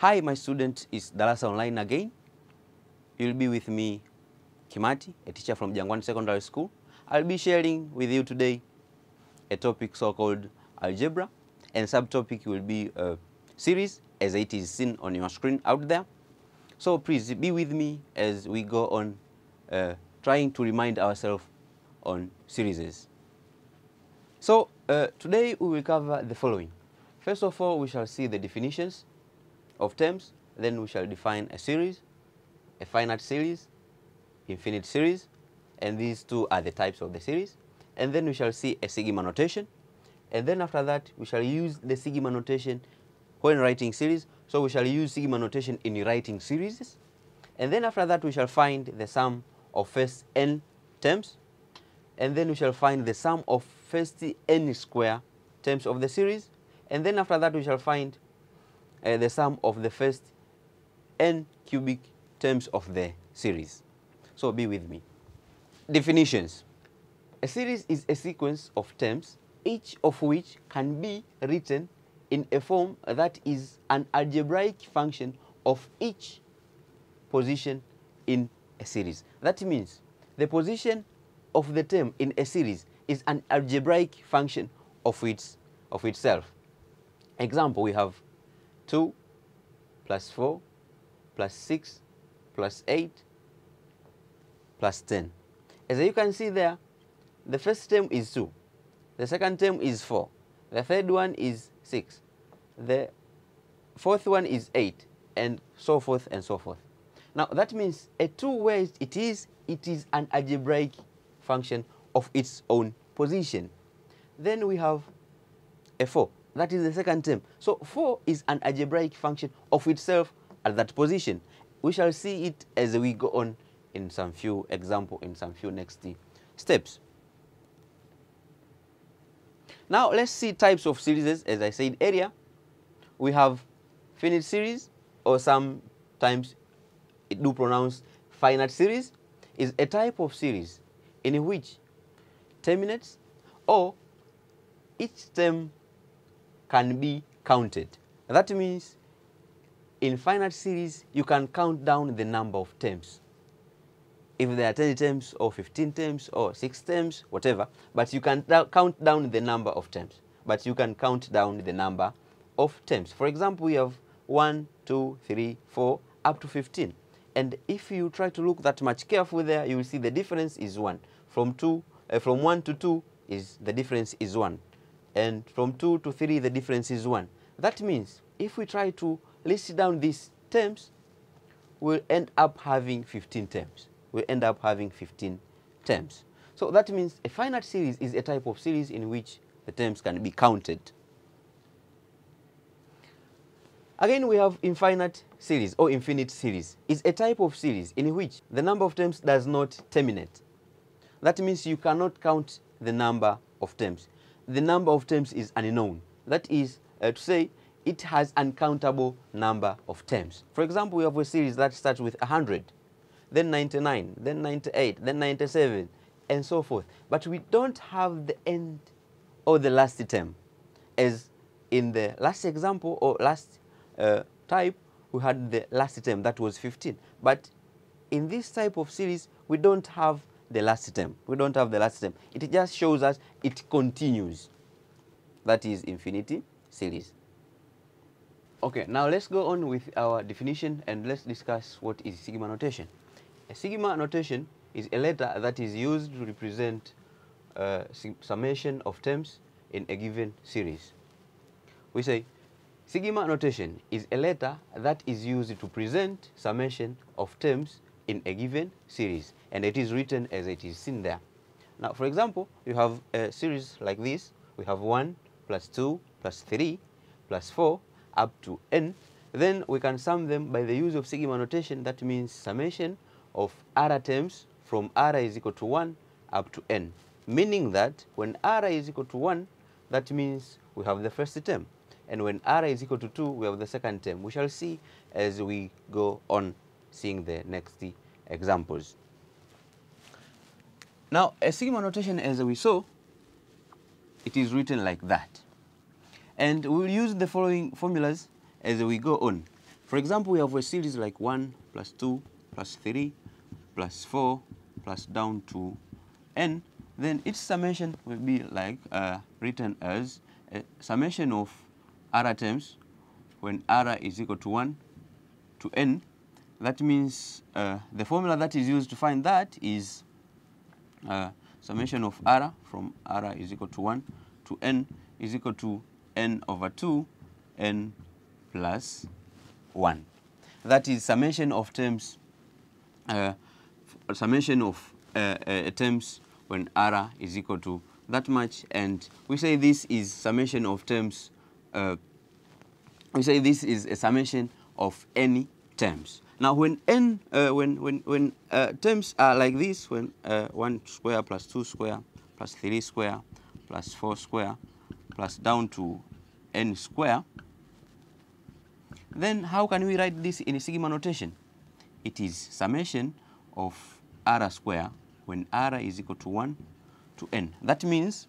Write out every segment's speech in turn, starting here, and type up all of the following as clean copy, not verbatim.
Hi, my student, is Darasa Online again. You'll be with me, Kimati, a teacher from Jangwani Secondary School. I'll be sharing with you today a topic so-called algebra, and subtopic will be a series as it is seen on your screen out there. So please be with me as we go on trying to remind ourselves on series. So today we will cover the following. First of all, we shall see the definitions of terms, then we shall define a series, a finite series, infinite series, and these two are the types of the series. And then we shall see a sigma notation, and then after that we shall use the sigma notation when writing series. So we shall use sigma notation in writing series, and then after that we shall find the sum of first n terms, and then we shall find the sum of first n square terms of the series, and then after that we shall find the sum of the first n cubic terms of the series. So be with me. Definitions. A series is a sequence of terms, each of which can be written in a form that is an algebraic function of each position in a series. That means the position of the term in a series is an algebraic function of itself. Example, we have 2 plus 4 plus 6 plus 8 plus 10. As you can see there, the first term is 2, the second term is 4, the third one is 6, the fourth one is 8, and so forth and so forth. Now that means a 2 where it is an algebraic function of its own position. Then we have a 4. That is the second term. So 4 is an algebraic function of itself at that position. We shall see it as we go on in some few examples, in some few next steps. Now let's see types of series. As I said earlier, we have finite series, or sometimes it do pronounce finite series, is a type of series in which terminates or each term can be counted. That means in finite series you can count down the number of terms. If there are 10 terms or 15 terms or 6 terms, whatever, but you can count down the number of terms. But you can count down the number of terms. For example, we have 1, 2, 3, 4, up to 15. And if you try to look that much carefully there, you will see the difference is 1. From 1 to 2, the difference is 1. And from 2 to 3, the difference is 1. That means if we try to list down these terms, we'll end up having 15 terms. We'll end up having 15 terms. So that means a finite series is a type of series in which the terms can be counted. Again, we have infinite series or infinite series. It's a type of series in which the number of terms does not terminate. That means you cannot count the number of terms. The number of terms is unknown. That is to say, it has uncountable number of terms. For example, we have a series that starts with 100, then 99, then 98, then 97, and so forth. But we don't have the end or the last term. As in the last example or last type, we had the last term, that was 15. But in this type of series, we don't have the last term. We don't have the last term. It just shows us it continues. That is infinity series. Okay, now let's go on with our definition and let's discuss what is sigma notation. A sigma notation is a letter that is used to represent summation of terms in a given series. We say sigma notation is a letter that is used to present summation of terms in a given series, and it is written as it is seen there. Now, for example, you have a series like this. We have 1 plus 2 plus 3 plus 4 up to n. Then we can sum them by the use of sigma notation. That means summation of r terms from r is equal to 1 up to n. Meaning that when r is equal to 1, that means we have the first term. And when r is equal to 2, we have the second term. We shall see as we go on seeing the next examples. Now, a sigma notation, as we saw, it is written like that. And we'll use the following formulas as we go on. For example, we have a series like 1 plus 2 plus 3 plus 4 plus down to n. Then its summation will be like written as a summation of r terms when r is equal to 1 to n. That means the formula that is used to find that is summation of r from r is equal to 1 to n is equal to n over 2 n plus 1. That is summation of terms, terms when r is equal to that much, and we say this is summation of terms. We say this is a summation of any terms. Now, when n terms are like this, when 1 square plus 2 square plus 3 square plus 4 square plus down to n square, then how can we write this in a sigma notation? It is summation of r square when r is equal to 1 to n. That means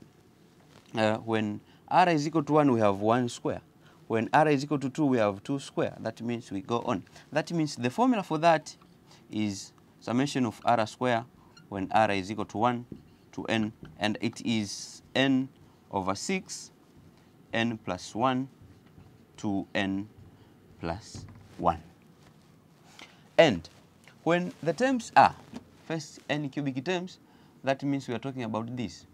when r is equal to 1, we have 1 square. When r is equal to 2, we have 2 square. That means we go on. That means the formula for that is summation of r square when r is equal to 1 to n, and it is n over 6, n plus 1 to n plus 1. And when the terms are first n cubic terms, that means we are talking about this.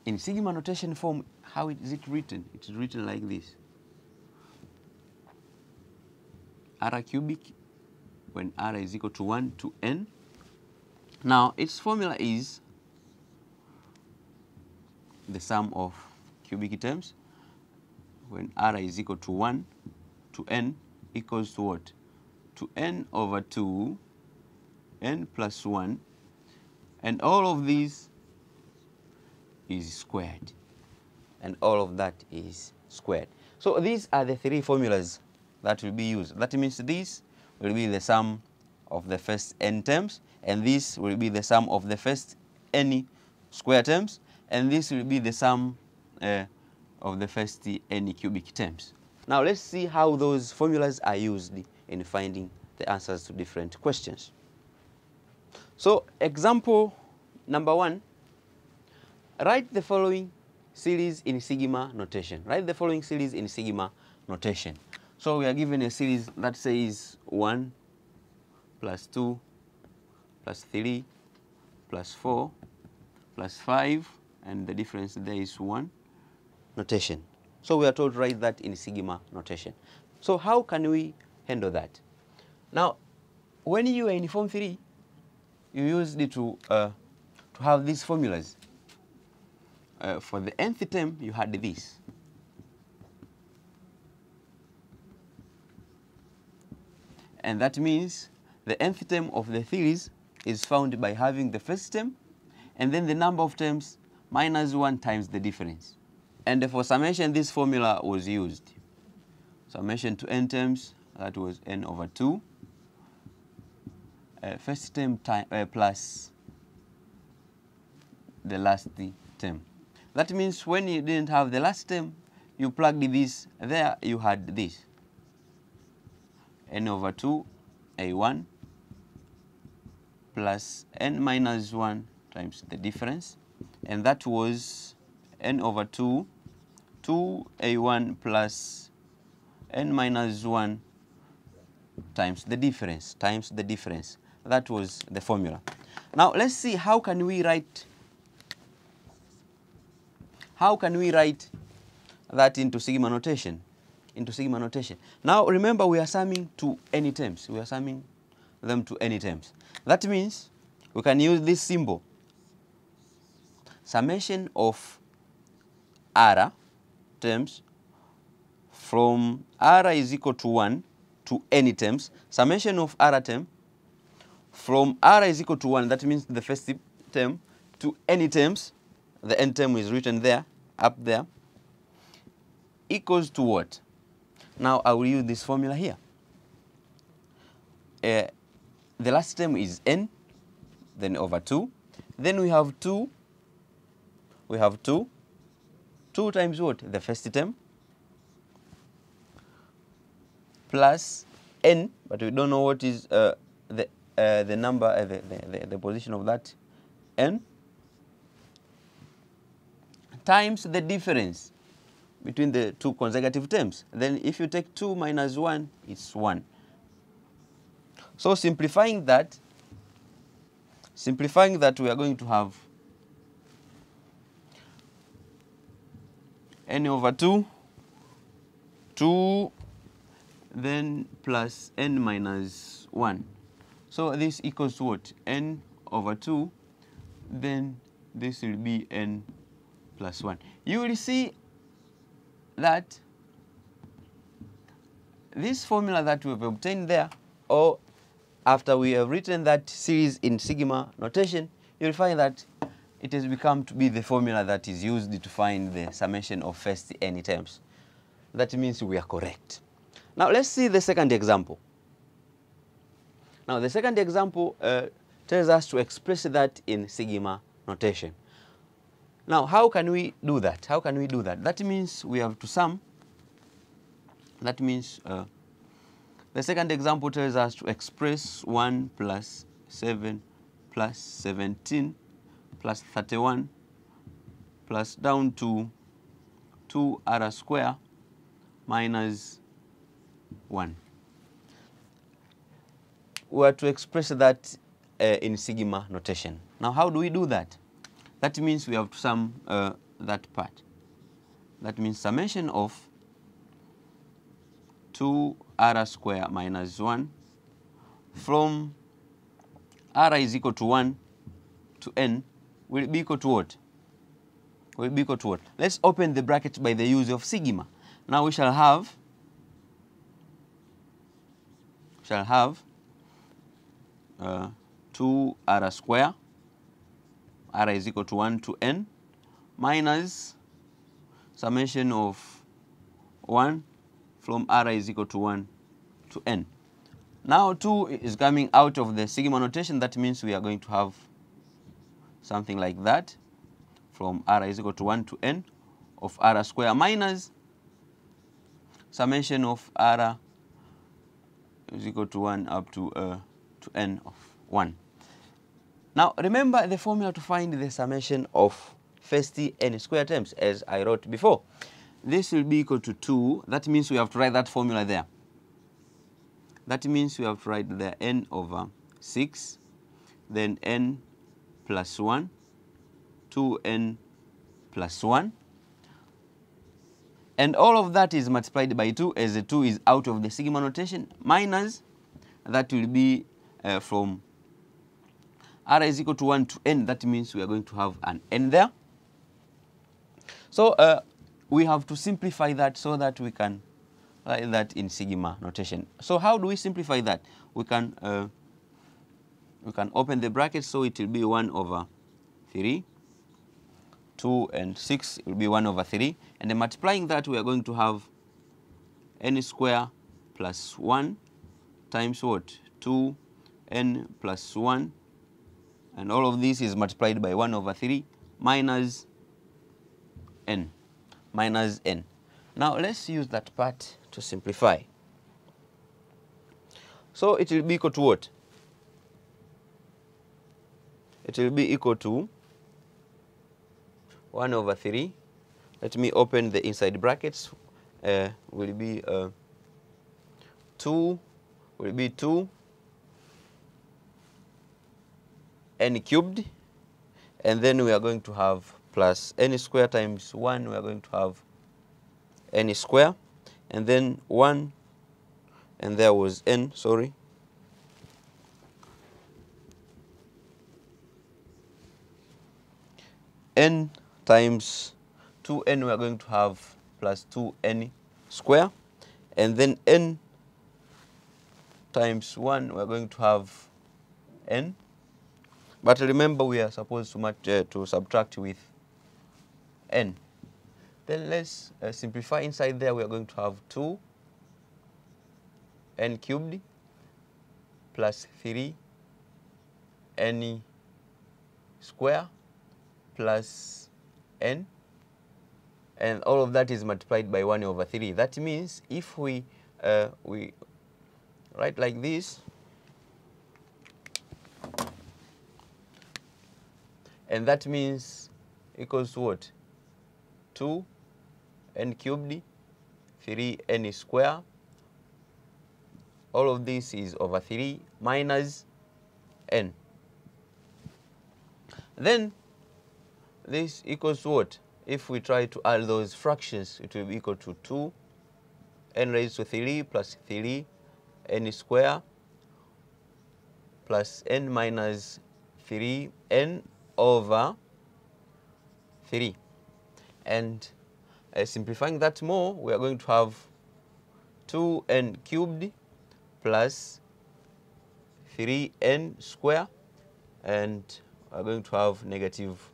In sigma notation form, how is it written? It is written like this. R cubic when r is equal to 1 to n. Now, its formula is the sum of cubic terms when r is equal to 1 to n equals to what? To n over 2, n plus 1, and all of these is squared, and all of that is squared. So these are the three formulas that will be used. That means this will be the sum of the first n terms, and this will be the sum of the first n square terms, and this will be the sum of the first n cubic terms. Now let's see how those formulas are used in finding the answers to different questions. So example number 1, write the following series in sigma notation. Write the following series in sigma notation. So we are given a series that says 1 plus 2 plus 3 plus 4 plus 5, and the difference there is 1 notation. So we are told to write that in sigma notation. So how can we handle that? Now, when you are in Form 3, you used it to have these formulas. For the nth term, you had this. And that means the nth term of the series is found by having the first term and then the number of terms minus 1 times the difference. And for summation, this formula was used. Summation to n terms, that was n over 2. First term plus the last term. That means when you didn't have the last term, you plugged this there, you had this. N over 2, A1, plus n minus 1 times the difference. And that was n over 2, 2A1 plus n minus 1 times the difference, That was the formula. Now let's see how can we write that into sigma notation. Now remember, we are summing to any terms. We are summing them to any terms. That means we can use this symbol. Summation of r terms from r is equal to 1 to any terms. Summation of r term from r is equal to 1, that means the first term, to any terms, the n term is written there, up there, equals to what? Now I will use this formula here. The last term is n, then over 2. Then we have 2, 2 times what? The first term plus n, but we don't know what is the number, the position of that n, times the difference between the two consecutive terms. Then if you take 2 minus 1, it's 1. So simplifying that, we are going to have n over 2, then plus n minus 1. So this equals to what? N over 2, then this will be n plus 1. You will see that this formula that we have obtained there, or after we have written that series in sigma notation, you will find that it has become to be the formula that is used to find the summation of first n terms. That means we are correct. Now let's see the second example. Now the second example tells us to express that in sigma notation. Now how can we do that? That means we have to sum. That means the second example tells us to express 1 plus 7 plus 17 plus 31 plus down to 2r square minus 1. We are to express that in sigma notation. Now how do we do that? That means we have to sum that part. That means summation of 2r square minus 1 from r is equal to 1 to n will be equal to what? Let's open the bracket by the use of sigma. Now we shall have 2r square, r is equal to 1 to n, minus summation of 1 from r is equal to 1 to n. Now 2 is coming out of the sigma notation. That means we are going to have something like that, from r is equal to 1 to n of r square minus summation of r is equal to 1 up to n of 1. Now remember the formula to find the summation of first n square terms, as I wrote before. This will be equal to 2. That means we have to write that formula there. That means we have to write the n over 6, then n plus 1, 2n plus 1. And all of that is multiplied by 2, as the 2 is out of the sigma notation, minus that will be from r is equal to 1 to n. That means we are going to have an n there. So we have to simplify that so that we can write that in sigma notation. So how do we simplify that? We can open the bracket, so it will be 1 over 3. 2 and 6 will be 1 over 3. And then multiplying that, we are going to have n square plus 1 times what? 2n plus 1. And all of this is multiplied by 1 over 3 minus n. Now let's use that part to simplify. So it will be equal to what? It will be equal to 1 over 3. Let me open the inside brackets. Will be 2 n cubed, and then we are going to have plus n square times 1, we are going to have n square, and then 1, and there was n, sorry. N times 2n, we are going to have plus 2n square, and then n times 1, we are going to have n. But remember, we are supposed to subtract with n. Then let's simplify inside there. We are going to have 2 n cubed plus 3 n square plus n, and all of that is multiplied by 1 over 3. That means if we write like this, and that means equals to what? 2n cubed, 3n square. All of this is over 3 minus n. Then this equals to what? If we try to add those fractions, it will be equal to 2n raised to 3 plus 3n square plus n minus 3n over 3. And simplifying that more, we are going to have 2n cubed plus 3n square, and we are going to have negative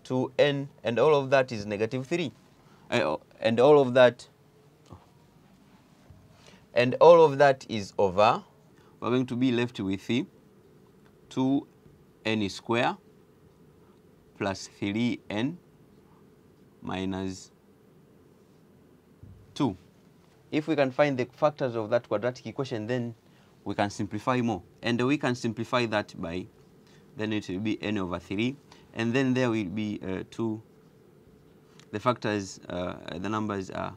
2n, and all of that is negative 3. And all of that is over, we're going to be left with 2n square plus 3n minus 2. If we can find the factors of that quadratic equation, then we can simplify more. And we can simplify that by, then it will be n over 3. And then there will be 2. The factors, the numbers are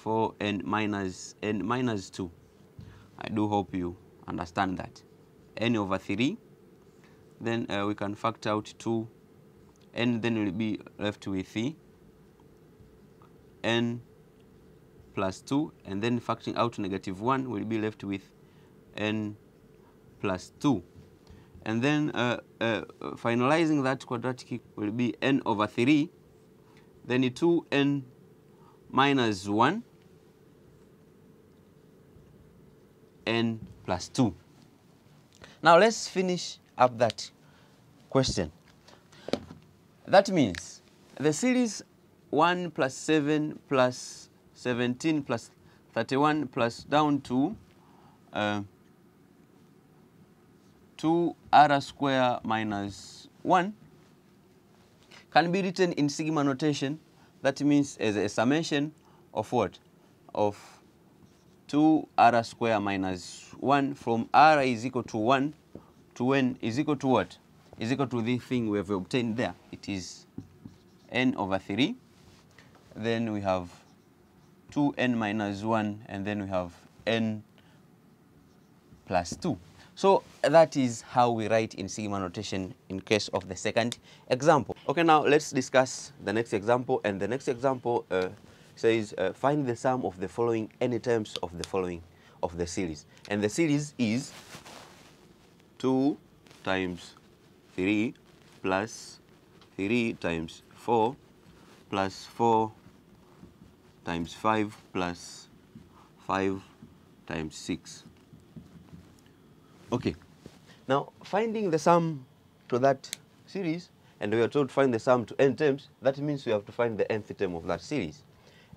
4n minus 2. I do hope you understand that. N over 3. Then we can factor out 2. And then we'll be left with n plus 2, and then factoring out negative 1, we'll be left with n plus 2. And then finalizing that quadratic will be n over 3, then 2n minus 1, n plus 2. Now let's finish up that question. That means the series 1 plus 7 plus 17 plus 31 plus down to 2r square minus 1 can be written in sigma notation. That means as a summation of what? Of 2r square minus 1 from r is equal to 1 to n is equal to what? Is equal to the thing we have obtained there. It is n over 3. Then we have 2n minus 1, and then we have n plus 2. So that is how we write in sigma notation in case of the second example. Okay, now let's discuss the next example. And the next example says find the sum of the following any terms of the following of the series. And the series is 2 times 3 plus 3 times 4 plus 4 times 5 plus 5 times 6. Okay, now finding the sum to that series, and we are told to find the sum to n terms, that means we have to find the nth term of that series.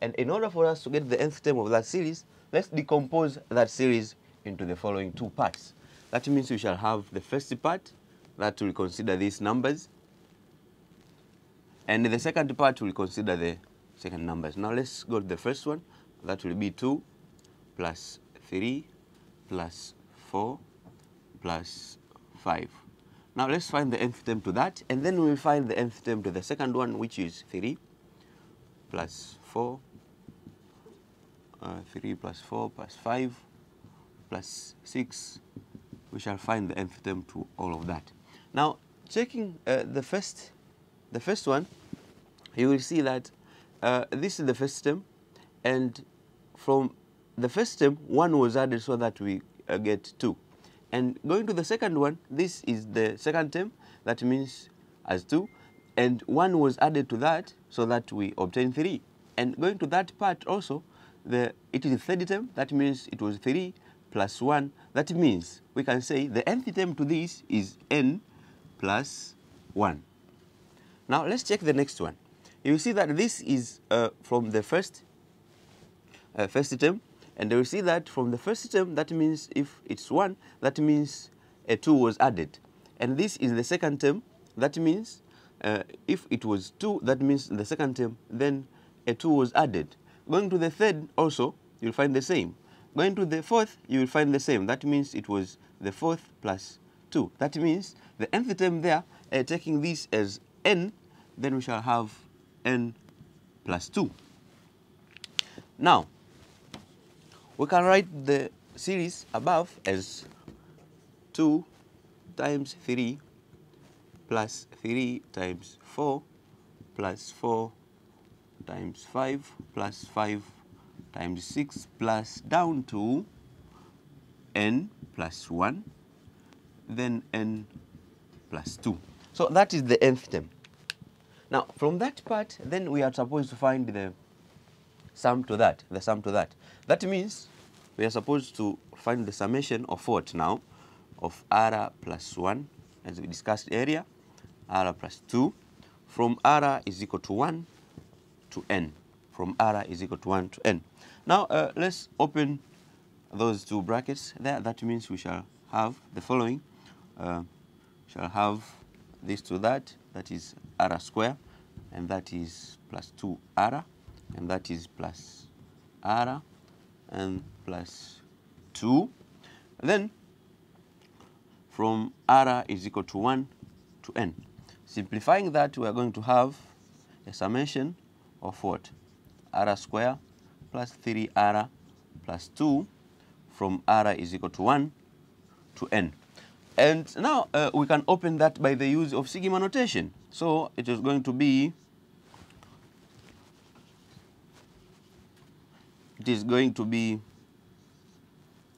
And in order for us to get the nth term of that series, let's decompose that series into the following two parts. That means we shall have the first part that will consider these numbers, and the second part will consider the second numbers. Now let's go to the first one. That will be 2 plus 3 plus 4 plus 5. Now let's find the nth term to that, and then we will find the nth term to the second one, which is 3 plus 4, 3 plus 4 plus 5 plus 6. We shall find the nth term to all of that. Now checking the first one, you will see that this is the first term, and from the first term 1 was added so that we get 2. And going to the second one, this is the second term, that means as 2, and 1 was added to that so that we obtain 3. And going to that part also, it is the third term, that means it was 3 plus 1. That means we can say the nth term to this is n plus 1. Now let's check the next one. You see that this is from the first term, and you will see that from the first term, that means if it's 1, that means a 2 was added. And this is the second term, that means if it was 2, that means the second term, then a 2 was added. Going to the third also, you'll find the same. Going to the fourth, you will find the same. That means it was the fourth plus 2. That means the nth term there, taking this as n, then we shall have n plus 2. Now, we can write the series above as 2 times 3 plus 3 times 4 plus 4 times 5 plus 5 times 6 plus down to n plus 1, then n plus 2. So that is the nth term. Now, from that part, then we are supposed to find the sum to that, That means we are supposed to find the summation of what now? Of r plus 1, as we discussed earlier, r plus 2, from r is equal to 1 to n. From r is equal to 1 to n. Now, let's open those two brackets there. That means we shall have the following. Shall have this to that is r square, and that is plus 2r, and that is plus r, and plus 2. Then, from r is equal to 1 to n. Simplifying that, we are going to have a summation of what? R square plus 3r plus 2 from r is equal to 1 to n. And now we can open that by the use of sigma notation. So it is going to be,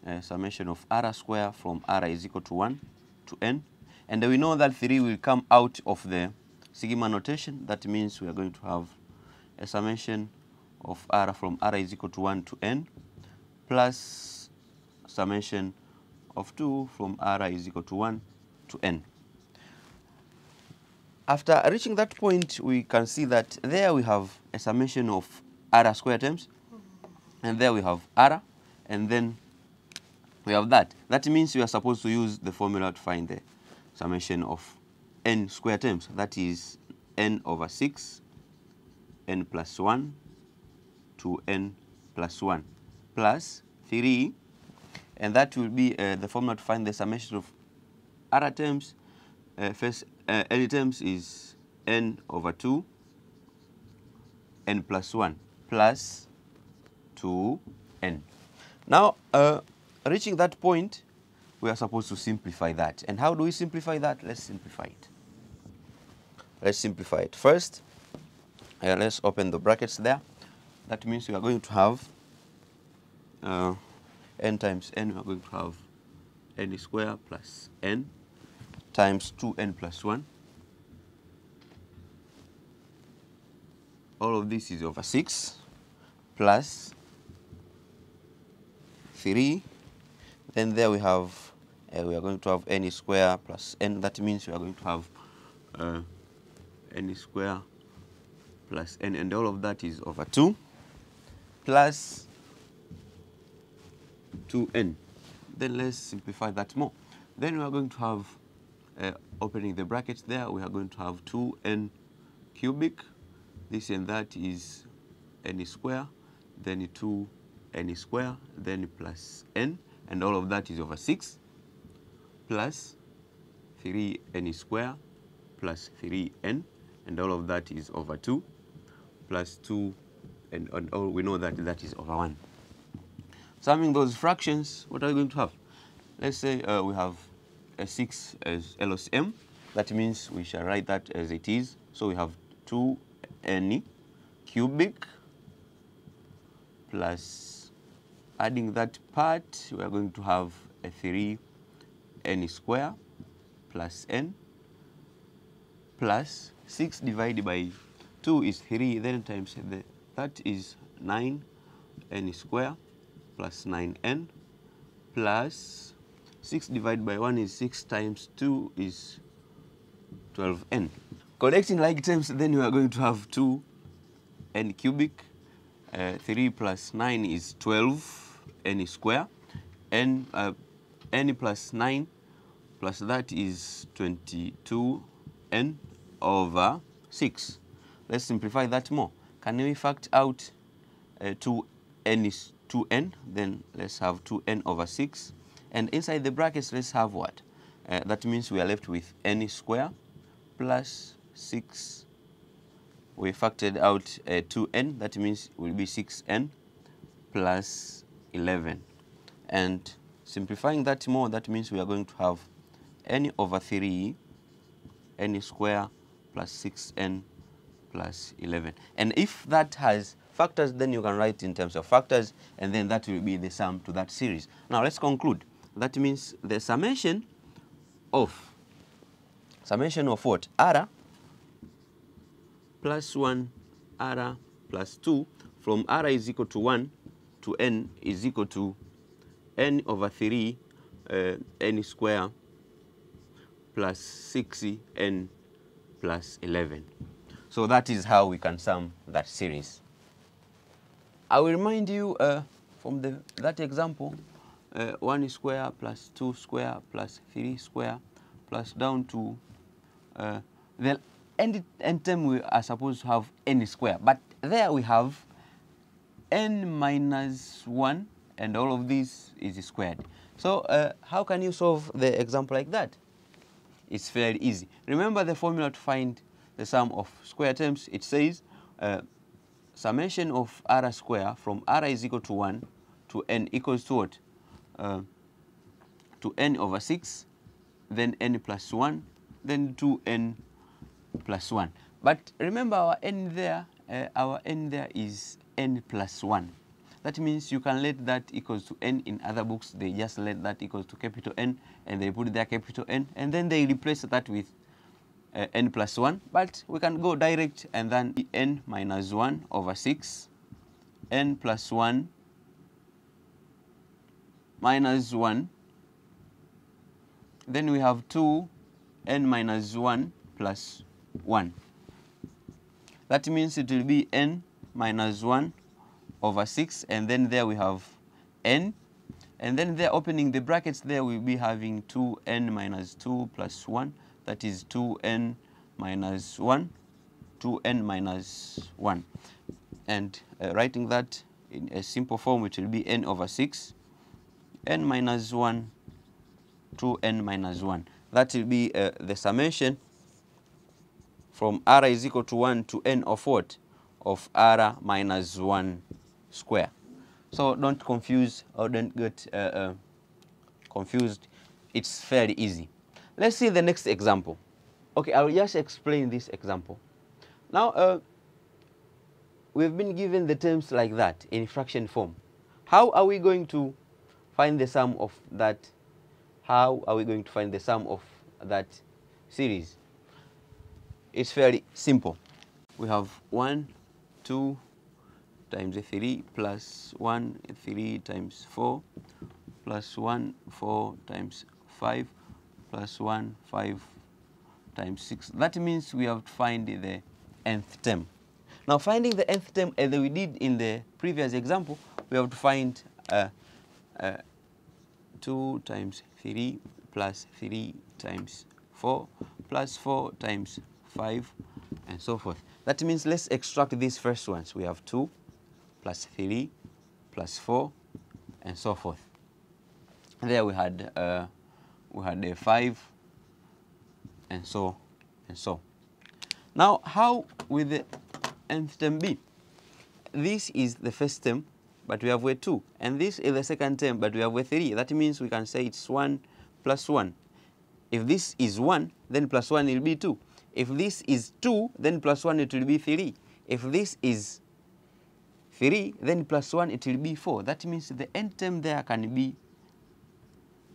a summation of r square from r is equal to 1 to n. And we know that 3 will come out of the sigma notation. That means we are going to have a summation of r from r is equal to 1 to n plus summation of 2 from r is equal to 1 to n. After reaching that point, we can see that there we have a summation of r square terms, and there we have r, and then we have that. That means we are supposed to use the formula to find the summation of n square terms. That is n over 6, n plus 1 to n plus 1 plus 3, and that will be the formula to find the summation of r terms. First, n terms is n over 2, n plus 1 plus 2n. Now, reaching that point, we are supposed to simplify that. And how do we simplify that? Let's simplify it. First, let's open the brackets there. That means we are going to have n times n. We are going to have n square plus n times 2n plus 1. All of this is over 6 plus 3. Then there we have, we are going to have n square plus n. That means we are going to have n square plus n, and all of that is over 2 plus 2n. Then let's simplify that more. Then we are going to have, opening the brackets there, we are going to have 2n cubic. This and that is n square, then 2n square, then plus n, and all of that is over 6 plus 3n square plus 3n, and all of that is over 2 plus 2, and all we know that that is over 1. Summing those fractions, what are we going to have? Let's say we have a 6 as LCM. That means we shall write that as it is. So we have 2n cubic plus, adding that part, we are going to have a 3n square plus n plus 6 divided by 2 is 3, then times that is 9n square plus 9n plus 6 divided by 1 is 6 times 2 is 12n. Collecting like terms, then we are going to have 2n cubic, 3 plus 9 is 12n square, n plus 9 plus that is 22n over 6. Let's simplify that more. can we fact out 2n is 2n? Then let's have 2n over 6. And inside the brackets, let's have what? That means we are left with n square plus 6. We factored out 2n. That means it will be 6n plus 11. And simplifying that more, that means we are going to have n over 3, n square plus 6n plus 11. And if that has factors, then you can write in terms of factors, and then that will be the sum to that series. Now let's conclude. That means the summation of what? R plus 1, R plus 2, from R is equal to 1 to n is equal to n over 3 n square plus 6n plus 11. So that is how we can sum that series. I will remind you from that example, 1 square plus 2 square plus 3 square plus down to the end term we are supposed to have n square. But there we have n minus 1, and all of this is squared. So how can you solve the example like that? It's fairly easy. Remember the formula to find the sum of square terms. It says summation of r square from r is equal to 1 to n equals to what? To n over 6, then n plus 1, then 2n plus 1. But remember our n there is n plus 1. That means you can let that equals to n. In other books, they just let that equals to capital N, and they put their capital N, and then they replace that with n plus 1. But we can go direct, and then n minus 1 over 6, n plus 1 minus 1. Then we have 2 n minus 1 plus 1. That means it will be n minus 1 over 6, and then there we have n, and then there opening the brackets, there we'll be having 2n minus 2 plus 1, that is 2n minus 1, 2n minus 1. And writing that in a simple form, it will be n over 6, n minus 1, 2n minus 1. That will be the summation from r is equal to 1 to n of what? Of r minus 1 square. So don't confuse or don't get confused. It's fairly easy. Let's see the next example. Okay, I'll just explain this example. Now, we've been given the terms like that in fraction form. How are we going to find the sum of that? How are we going to find the sum of that series? It's fairly simple. We have 1, 2 times 3 plus 1, 3 times 4 plus 1, 4 times 5 plus 1, 5 times 6. That means we have to find the nth term. Now, finding the nth term, as we did in the previous example, we have to find 2 times 3 plus 3 times 4 plus 4 times 5 and so forth. That means let's extract these first ones. We have 2 plus 3 plus 4 and so forth. There we had a 5 and so and so. Now, how will the nth term be? This is the first term, but we have a 2, and this is the second term, but we have a 3. That means we can say it's 1 plus 1. If this is 1, then plus 1 will be 2. If this is 2, then plus 1 it will be 3. If this is 3, then plus 1 it will be 4. That means the nth term there can be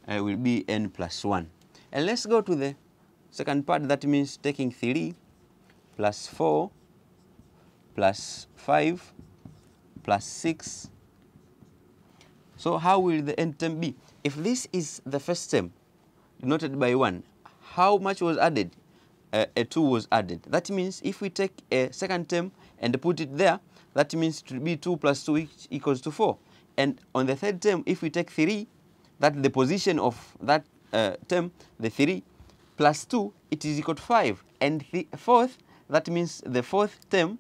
will be n plus 1. And let's go to the second part. That means taking 3 plus 4 plus 5 plus 6. So how will the nth term be? If this is the first term denoted by 1, how much was added? A 2 was added. That means if we take a second term and put it there, that means it will be 2 plus 2 equals to 4. And on the third term, if we take 3, that's the position of that term, the 3, plus 2, it is equal to 5. And the fourth, that means the fourth term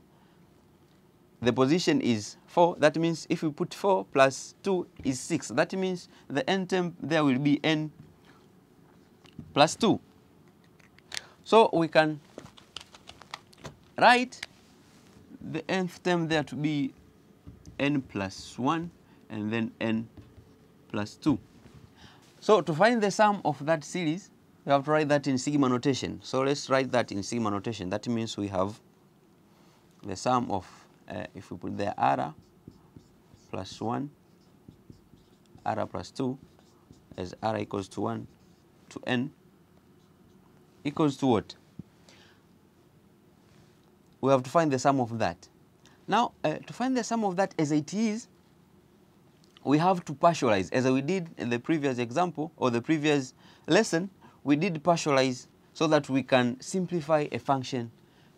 the position is 4. That means if we put 4 plus 2 is 6. That means the n term there will be n plus 2. So we can write the nth term there to be n plus 1 and then n plus 2. So to find the sum of that series, we have to write that in sigma notation. So let's write that in sigma notation. That means we have the sum of, if we put there r plus 1, r plus 2, as r equals to 1 to n, equals to what? We have to find the sum of that. Now, to find the sum of that as it is, we have to partialize. As we did in the previous example or the previous lesson, we did partialize so that we can simplify a function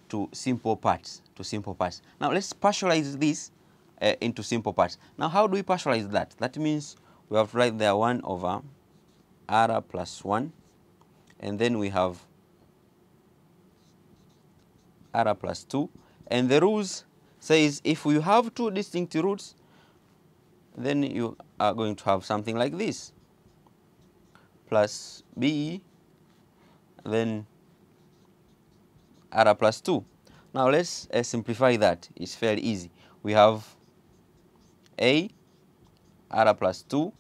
to simple parts. Now, let's partialize this into simple parts. Now, how do we partialize that? That means we have to write there 1 over r plus 1, and then we have r plus 2, and the rules says if you have two distinct roots, then you are going to have something like this, plus b, then r plus 2. Now let's simplify that. It's fairly easy. We have a r plus 2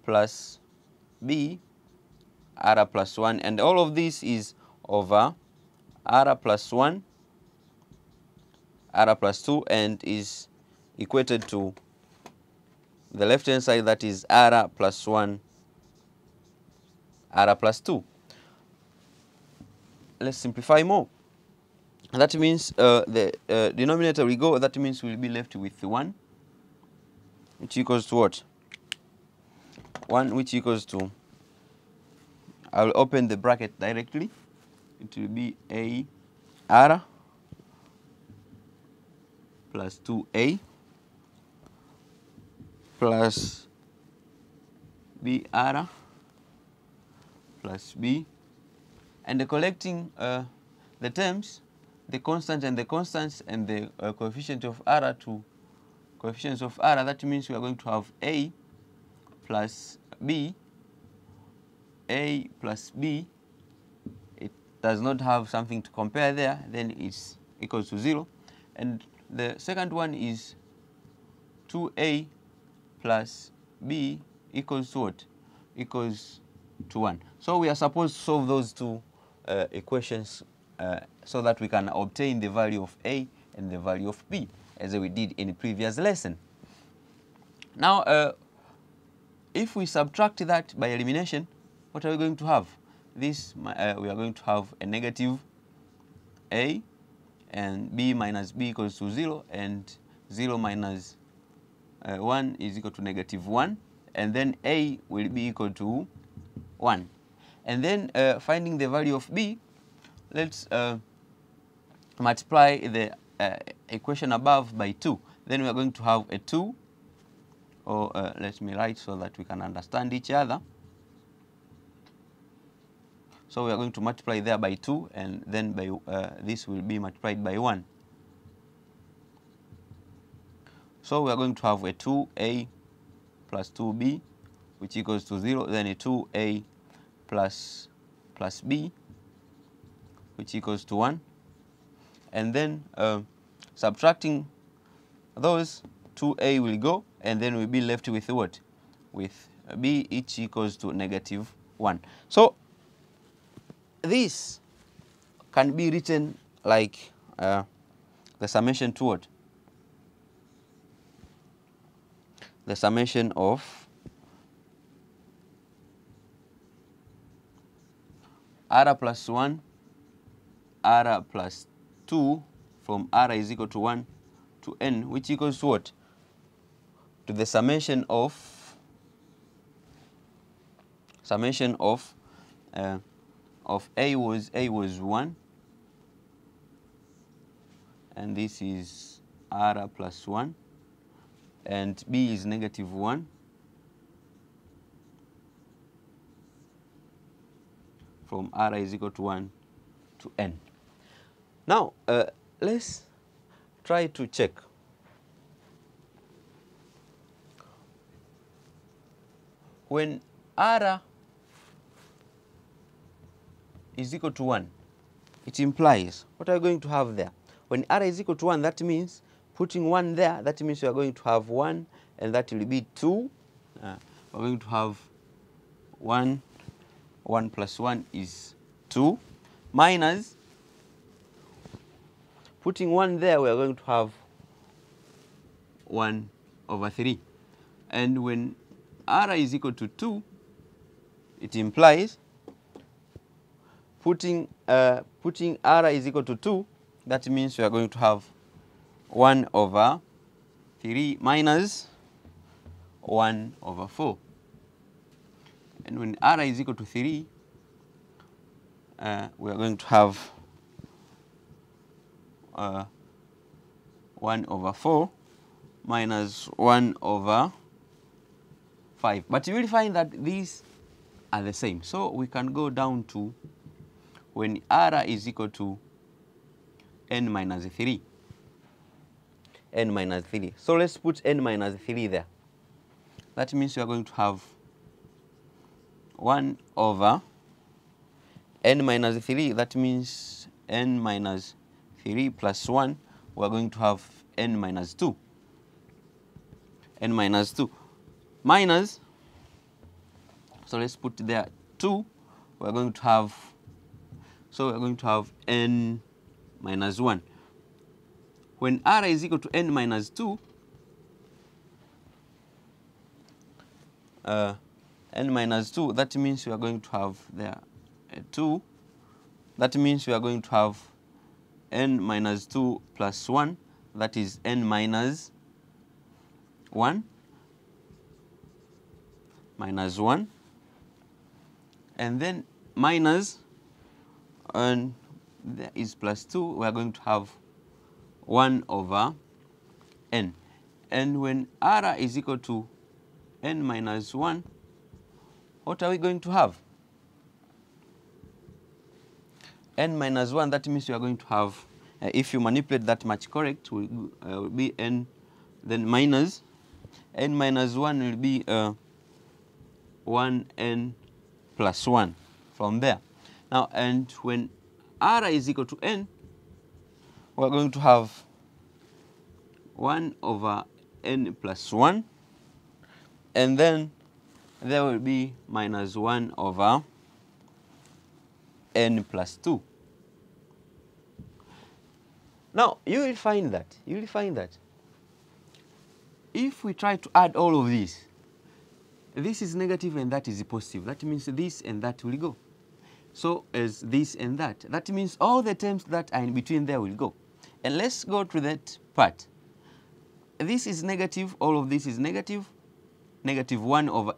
plus b r plus 1, and all of this is over r plus 1 r plus 2 and is equated to the left hand side, that is r plus 1 r plus 2. Let's simplify more. That means the denominator will go, that means we'll be left with 1, which equals to what? 1 which equals to, I will open the bracket directly. It will be a r plus 2a plus br plus b, and collecting the terms, the constant and the constants, and the coefficient of r to coefficients of r. That means we are going to have a plus b, a plus b. It does not have something to compare there, then it's equals to 0. And the second one is 2a plus b equals to what? Equals to 1. So we are supposed to solve those two equations so that we can obtain the value of a and the value of b, as we did in the previous lesson. Now, if we subtract that by elimination, what are we going to have? This we are going to have a negative a, and b minus b equals to 0, and 0 minus 1 is equal to negative 1, and then a will be equal to 1. And then finding the value of b, let's multiply the equation above by 2. Then we are going to have a 2, or let me write so that we can understand each other. So we are going to multiply there by 2, and then by this will be multiplied by 1. So we are going to have a 2a plus 2b, which equals to 0, then a 2a plus b, which equals to 1. And then subtracting those, 2a will go, and then we'll be left with what? With b, each equals to negative 1. So this can be written like the summation to what? The summation of r plus 1, r plus 2 from r is equal to 1 to n, which equals to what? To the summation of a was 1, and this is r plus 1, and b is negative 1, from r is equal to 1 to n. Now let's try to check when r is equal to 1, it implies, what are we going to have there? When r is equal to 1, that means putting 1 there, that means we are going to have 1, and that will be 2. We're going to have 1 plus 1 is 2, minus, putting 1 there, we are going to have 1 over 3. And when r is equal to 2, it implies putting r is equal to 2, that means we are going to have 1 over 3 minus 1 over 4. And when r is equal to 3, we are going to have 1 over 4 minus 1 over 5. But you will find that these are the same. So we can go down to when r is equal to n minus 3. N minus 3. So let's put n minus 3 there. That means we are going to have 1 over n minus 3. That means n minus 3 plus 1. We are going to have n minus 2. N minus 2 minus, so let's put there 2. We are going to have, so we are going to have n minus 1. When r is equal to n minus 2, n minus 2, that means we are going to have there 2. That means we are going to have n minus 2 plus 1, that is n minus 1, minus 1, and then minus, and there is plus 2, we are going to have 1 over n. And when r is equal to n minus 1, what are we going to have? N minus 1, that means we are going to have, if you manipulate that much correct, will be n, then minus, n minus 1 will be 1n plus 1 from there. Now, and when r is equal to n, we are going to have 1 over n plus 1, and then there will be minus 1 over n plus 2. Now, you will find that if we try to add all of this is negative and that is positive. That means this and that will go. So as this and that. That means all the terms that are in between there will go. And let's go to that part. This is negative, all of this is negative. Negative 1 over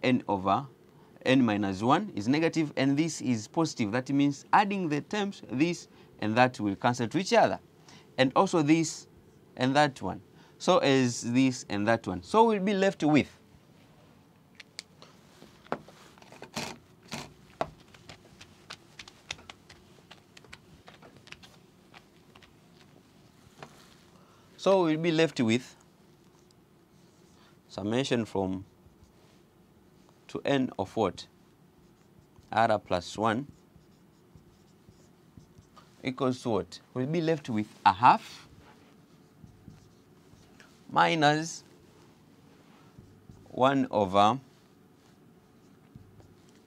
n minus 1 is negative, and this is positive. That means adding the terms, this and that will cancel to each other. And also this and that one. So as this and that one. So we'll be left with summation from to n of what? R plus 1 equals to what? We'll be left with a half minus 1 over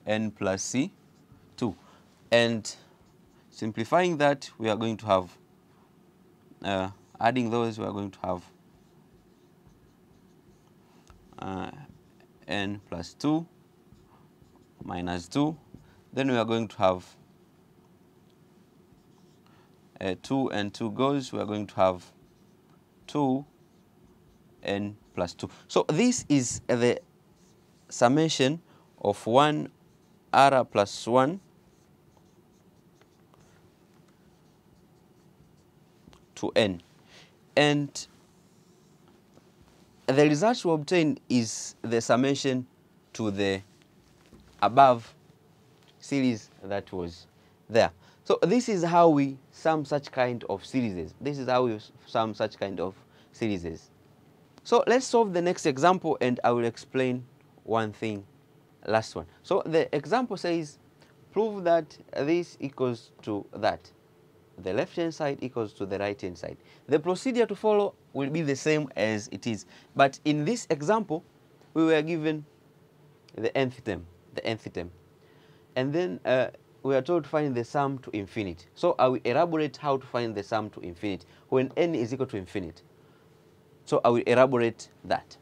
n plus c 2. And simplifying that, we are going to have, adding those, we are going to have n plus 2 minus 2. Then we are going to have 2 and 2 goes. We are going to have 2n plus 2. So this is the summation of 1 r plus 1 to n. And the result we obtain is the summation to the above series that was there. So this is how we sum such kind of series. This is how we sum such kind of series. So let's solve the next example, and I will explain one thing last one. So the example says, prove that this equals to that. The left hand side equals to the right hand side. The procedure to follow will be the same as it is. But in this example, we were given the nth term, and then we are told to find the sum to infinity. So I will elaborate how to find the sum to infinity when n is equal to infinity. So I will elaborate that.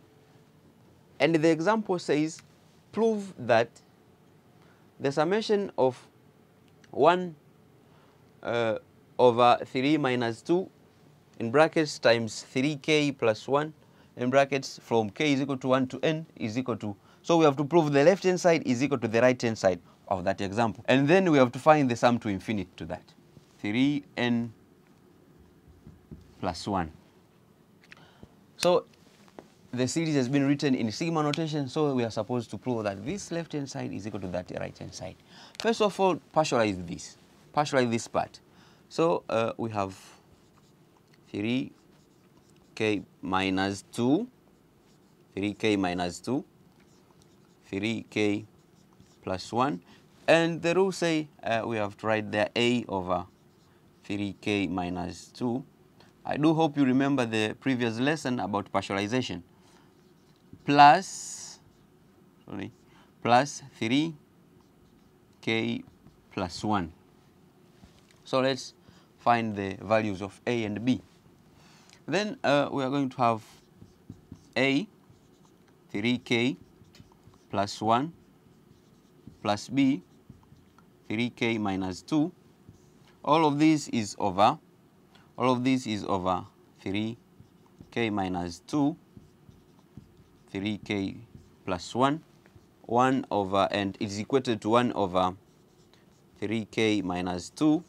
And the example says, prove that the summation of 1 over 3 minus 2 in brackets times 3k plus 1 in brackets from k is equal to 1 to n is equal to. So we have to prove the left hand side is equal to the right hand side of that example. And then we have to find the sum to infinity to that. 3n plus 1. So the series has been written in sigma notation, so we are supposed to prove that this left hand side is equal to that right hand side. First of all, partialize this part. So we have 3k minus 2, 3k plus 1, and the rules say we have to write there a over 3k minus 2. I do hope you remember the previous lesson about partialization. Plus 3k plus 1. So let's find the values of a and b. Then we are going to have a 3k plus 1 plus b 3k minus 2. All of this is over 3k minus 2, 3k plus 1, 1 over, and it is equated to 1 over 3k minus 2,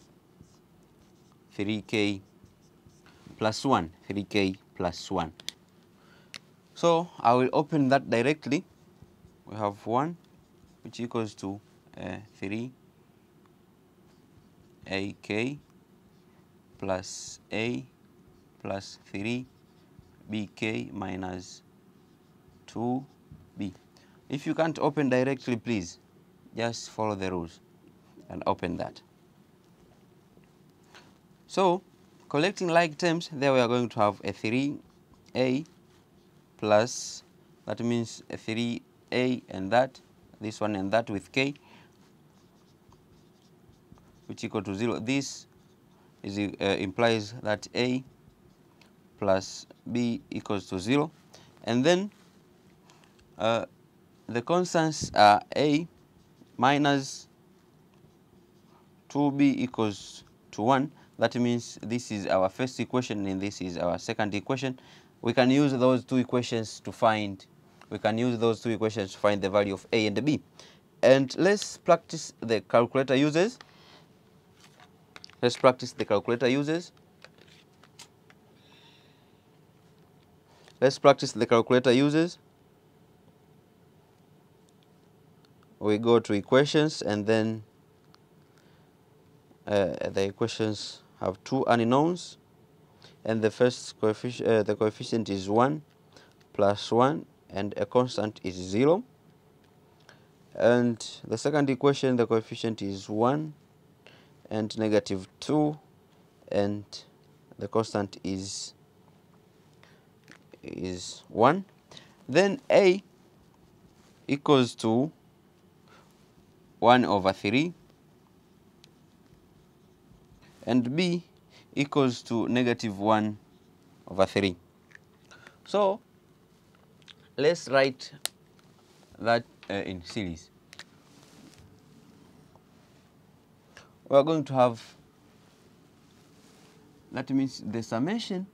3k plus 1, 3k plus 1. So I will open that directly. We have 1 which equals to 3ak plus a plus 3bk minus 2b. If you can't open directly, please just follow the rules and open that. So collecting like terms, there we are going to have a 3a plus, that means a 3a and that, this one and that with k, which equal to 0. This is implies that a plus b equals to 0. And then the constants are a minus 2b equals to 1. That means this is our first equation and this is our second equation. We can use those two equations to find the value of a and b. And let's practice the calculator uses. We go to equations, and then the equations have two unknowns, and the first coefficient, the coefficient is 1 plus 1, and a constant is 0. And the second equation, the coefficient is 1 and negative 2, and the constant is 1. Then a equals to 1 over 3, and b equals to negative 1 over 3. So let's write that in series. We are going to have, that means the summation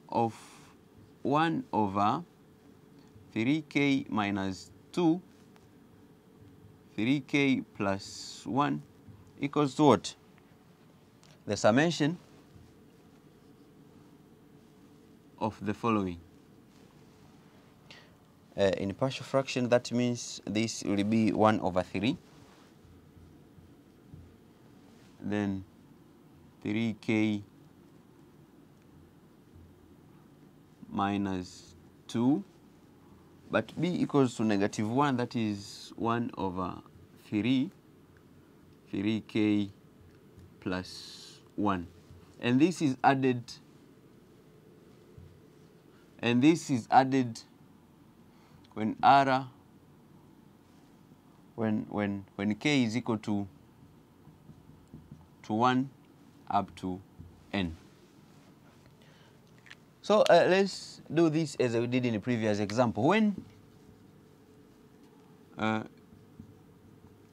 of 1 over 3k minus 2, 3k plus 1 equals to what? The summation of the following. In partial fraction, that means this will be 1 over 3. Then 3k minus 2 but b equals to -1, that is 1 over 3k plus 1. And this is added, when r, when k is equal to 1 up to n. So let's do this as we did in the previous example. When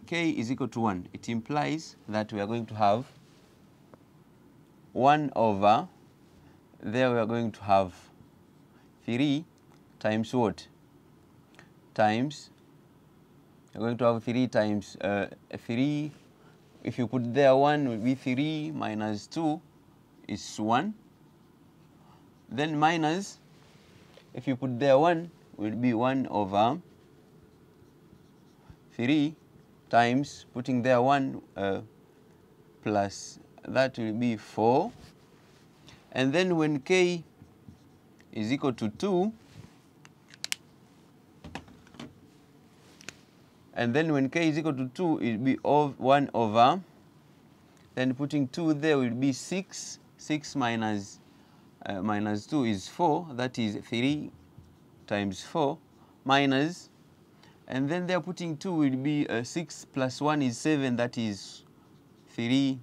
k is equal to 1, it implies that we are going to have 1 over, there we are going to have 3 times what? Times, we're going to have 3 times 3, if you put there 1 will be 3 minus 2 is 1. Then minus, if you put there 1 will be 1 over 3 times, putting there 1 plus, that will be 4. And then when k is equal to 2, and then when k is equal to 2, it will be 1 over, then putting 2 there will be 6. 6 minus 2 is 4, that is 3 times 4, minus, and then they are putting 2 will be 6 plus 1 is 7, that is 3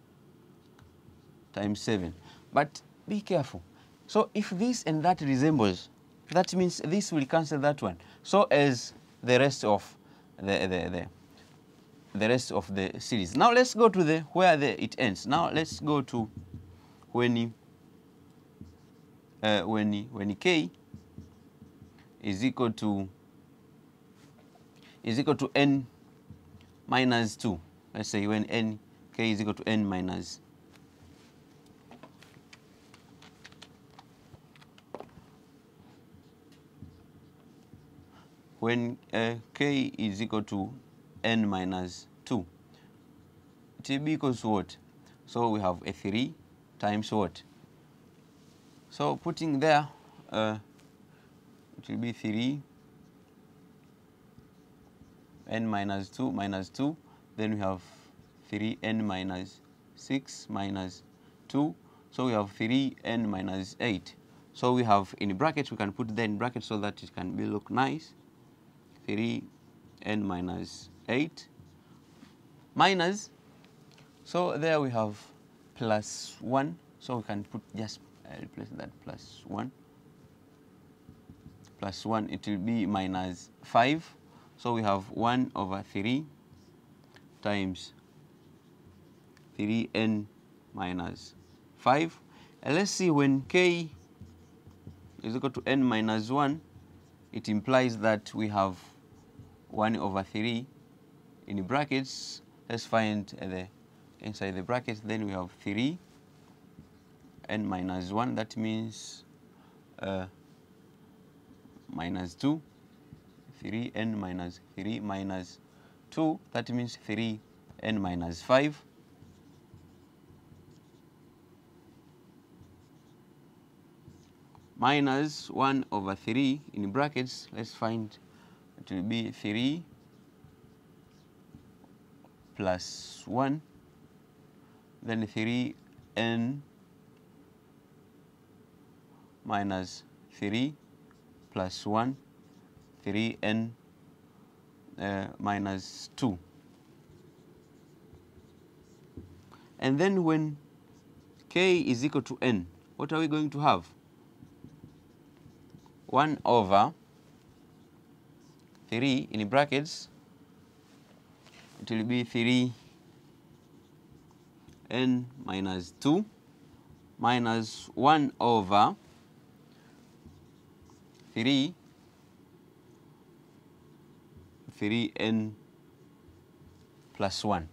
times 7. But be careful. So if this and that resembles, that means this will cancel that one. So as the rest of the rest of the series. Now let's go to the where it ends. Now let's go to when k is equal to n minus 2. Let's say when k is equal to n minus, when k is equal to n minus 2, it will be equals to what? So we have a 3 times what? So putting there, it will be 3 n minus 2 minus 2. Then we have 3n minus 6 minus 2. So we have 3n minus 8. So we have in brackets, we can put that in brackets so that it can be look nice. 3n minus 8 minus, so there we have plus 1. So we can put just replace that plus 1. Plus 1, it will be minus 5. So we have 1 over 3 times 3n minus 5. And let's see, when k is equal to n minus 1, it implies that we have 1 over 3 in brackets. Let's find the inside the brackets. Then we have 3 n minus 1. That means minus 2. 3n minus 3 minus 2. That means 3n minus 5. Minus 1 over 3 in brackets. Let's find, it will be 3 plus 1, then 3n minus 3 plus 1, 3n minus 2. And then when k is equal to n, what are we going to have? 1 over 3 in brackets, it will be 3n minus 2 minus 1 over 3n plus 1.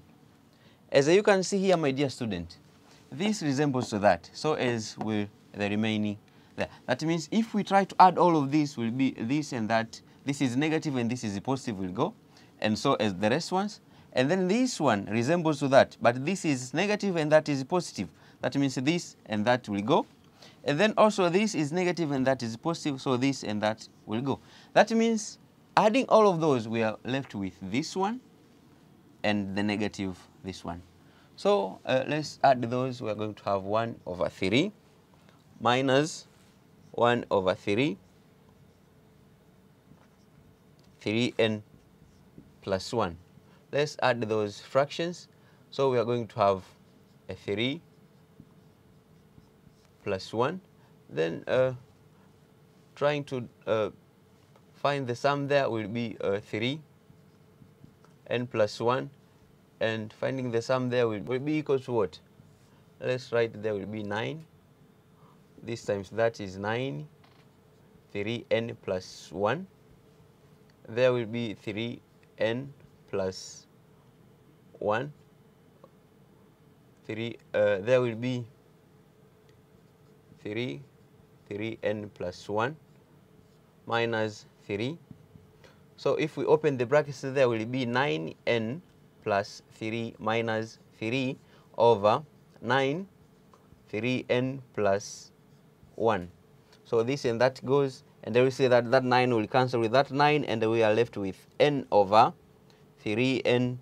As you can see here, my dear student, this resembles to that. So as will the remaining there. That means if we try to add all of this, will be this and that. This is negative and this is positive will go. And so as the rest ones. And then this one resembles to that. But this is negative and that is positive. That means this and that will go. And then also this is negative and that is positive. So this and that will go. That means Adding all of those, we are left with this one and the negative this one. So let's add those. We are going to have 1 over 3 minus 1 over 3, 3n plus 1. Let's add those fractions. So we are going to have a 3 plus 1. Then trying to find the sum there will be 3 n plus 1, and finding the sum there will be equal to what? Let's write there will be 9. This times that is 9, 3n plus 1. There will be 3n plus 1. There will be 3n plus 1 minus 3. So if we open the brackets, there will be 9n plus 3 minus 3 over 9, 3n plus 1. So this and that goes, and then we say that that 9 will cancel with that 9, and we are left with n over 3n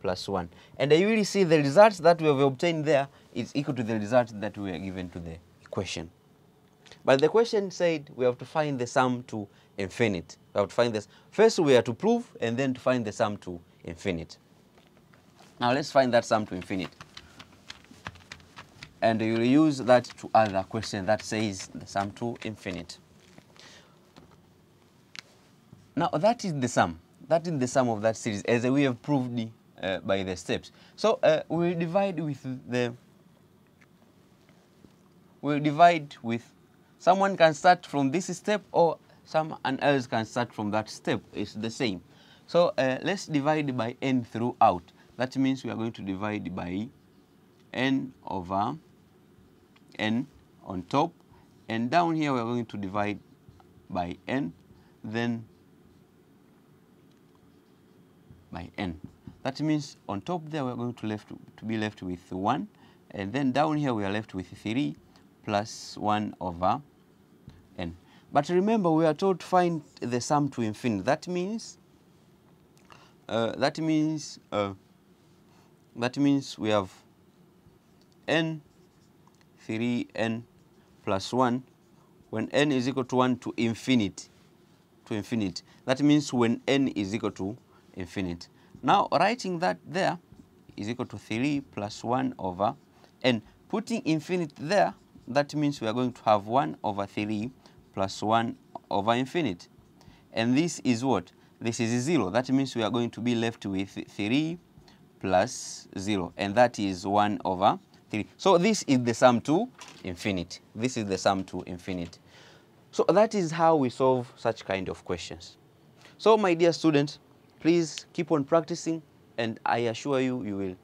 plus 1. And you will see the results that we have obtained there is equal to the results that we are given to the equation. But the question said we have to find the sum to infinite. We have to find this. First we are to prove, and then to find the sum to infinite. Now let's find that sum to infinite. And you will use that to other question that says the sum to infinite. Now that is the sum. That is the sum of that series, as we have proved by the steps. So we'll divide with someone can start from this step, or someone else can start from that step. It's the same. So let's divide by n throughout. That means we are going to divide by n over n on top, and down here we are going to divide by n, then by n. That means on top there we are going to be left with 1, and then down here we are left with 3 plus 1 over n. But remember, we are told to find the sum to infinity. That means we have n 3n plus 1 when n is equal to 1 to infinity. That means when n is equal to infinity. Now writing that there is equal to 3 plus 1 over n. Putting infinity there, that means we are going to have 1 over 3 plus 1 over infinity. And this is what? This is 0. That means we are going to be left with 3 plus 0. And that is 1 over 3. So this is the sum to infinity. This is the sum to infinity. So that is how we solve such kind of questions. So my dear students, please keep on practicing, and I assure you, you will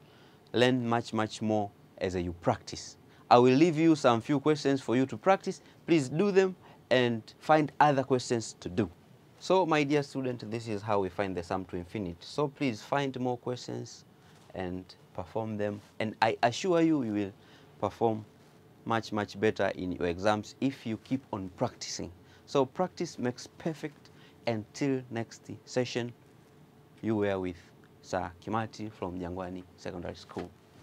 learn much, much more as you practice. I will leave you some few questions for you to practice. Please do them and find other questions to do. So my dear student, this is how we find the sum to infinity. So please find more questions and perform them. And I assure you, you will perform much, much better in your exams if you keep on practicing. So practice makes perfect. Until next session, you were with Sir Kimati from Jangwani Secondary School.